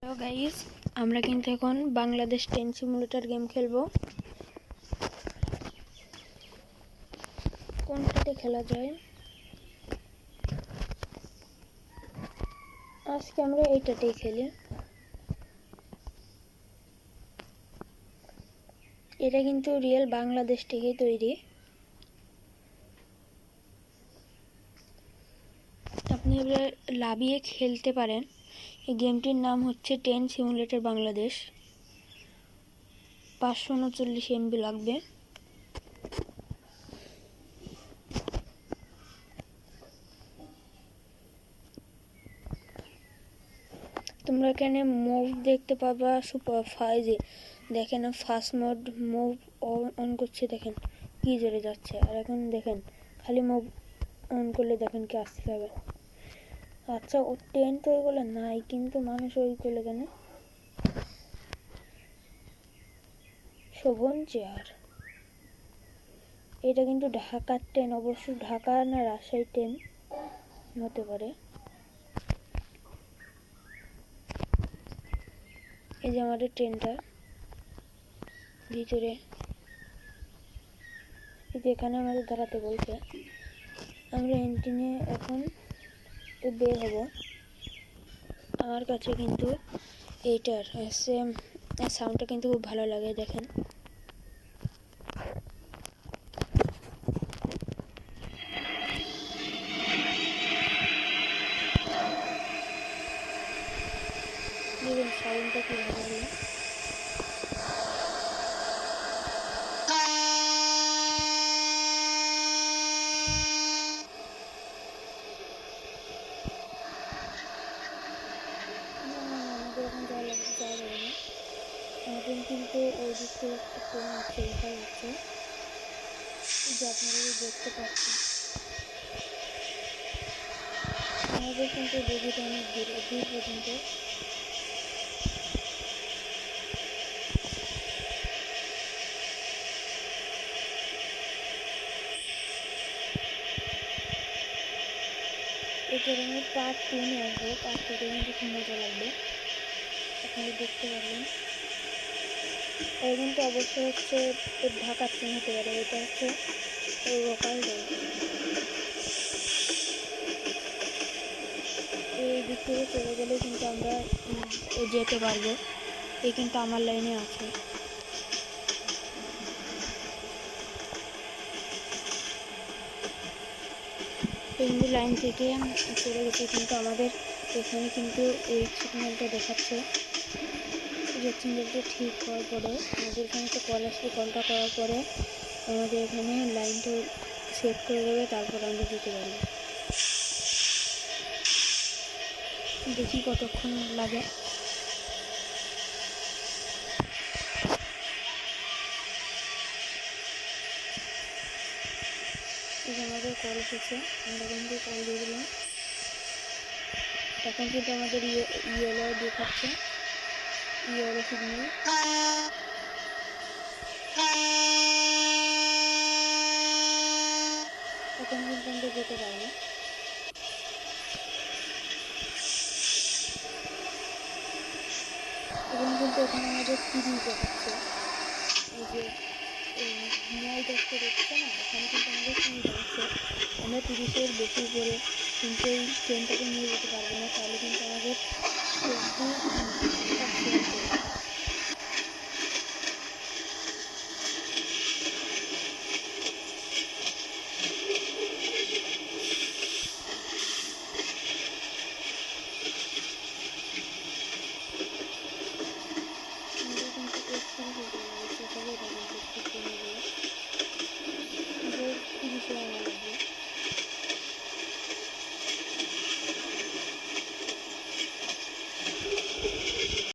Hello guys, আমরা কিন্তু এখন বাংলাদেশ ট্রেন সিমুলেটর গেম খেলবো। কোনটাতে খেলা যায়? আজকে আমরা এইটাতেই খেলি। এটা কিন্তু রিয়েল বাংলাদেশ থেকে তৈরি। আপনি এবার লাভিয়ে খেলতে পারেন। এই গেমটির নাম হচ্ছে ট্রেন সিমুলেটর বাংলাদেশ। 539 MB লাগবে। তোমরা এখানে মুভ দেখতে পাবা। সুপার ফাইজে দেখেন, ফাস্ট মোড মুভ অন করছে, দেখেন কি জোরে যাচ্ছে। আর এখন দেখেন খালি মুভ অন করলে দেখেন কি আসতে হবে। আচ্ছা, ও ট্রেন তো ওইগুলো নাই, কিন্তু মানুষ ওই করলে কেন? শোভন চেয়ার, এটা কিন্তু ঢাকার ট্রেন, অবশ্য ঢাকা না রাজশাহী ট্রেন হতে পারে। এই যে আমাদের ট্রেনটা ভিতরে, এখানে আমাদের দাঁড়াতে বলছে। আমরা এন্ট্রিনে এখন বের হব। আমার কাছে কিন্তু এইটার সাউন্ডটা কিন্তু খুব ভালো লাগে, দেখেন। দেখুন সাউন্ডটা কি ভালো লাগে। আমাদের এখন যাওয়া যাবে না। আমাদের কিন্তু ওই দিক থেকে একটা ট্রেন আছে, দেখা যাচ্ছে, যে আপনারা দেখতে পাচ্ছেন। আমাদের কিন্তু বগিটা অনেক দূর পর্যন্ত। এটার আমি পার্ট 2 নিয়ে আসবো। পার্ট 2তে কিন্তু খুব মজা লাগবে, আপনারা দেখতে পারবেন। এটা কিন্তু অবশ্যই হচ্ছে ঢাকার ট্রেন হতে পারে। এটা হচ্ছে লোকাল ট্রেন। এই দিক থেকে চলে গেলে কিন্তু আমরা যেতে পারবো। এই কিন্তু আমার লাইনে আছে। হিন্দু লাইন থেকে চলে গেছে, কিন্তু আমাদের এখানে কিন্তু রেড সিগন্যালটা দেখাচ্ছে। রেড সিগন্যালটা ঠিক হওয়ার পরে আমাদের এখানে একটা কল আসবে। কলটা করার পরে আমাদের এখানে লাইনটা সেট করে দেবে, তারপর আমরা যেতে পারবো। দেখি কতক্ষণ লাগে। আমাদের কল এসেছে, আমরা কিন্তু কল দিয়ে দিলাম। এখন কিন্তু আমাদের ইয়েলো দেখাচ্ছে, ইয়েলো সিগন্যাল। এখন কিন্তু আমরা যেতে পারবো। এবং কিন্তু এখানে আমাদের 30 দেখাচ্ছে। এই যে 9 দেখছে না, এখানে কিন্তু আমাদের 30 দেখাচ্ছে। আমরা 30-এর বেশি করে কিন্তু এই ট্রেনটাকে নিয়ে যেতে পারবো না, তাহলে কিন্তু আমাদের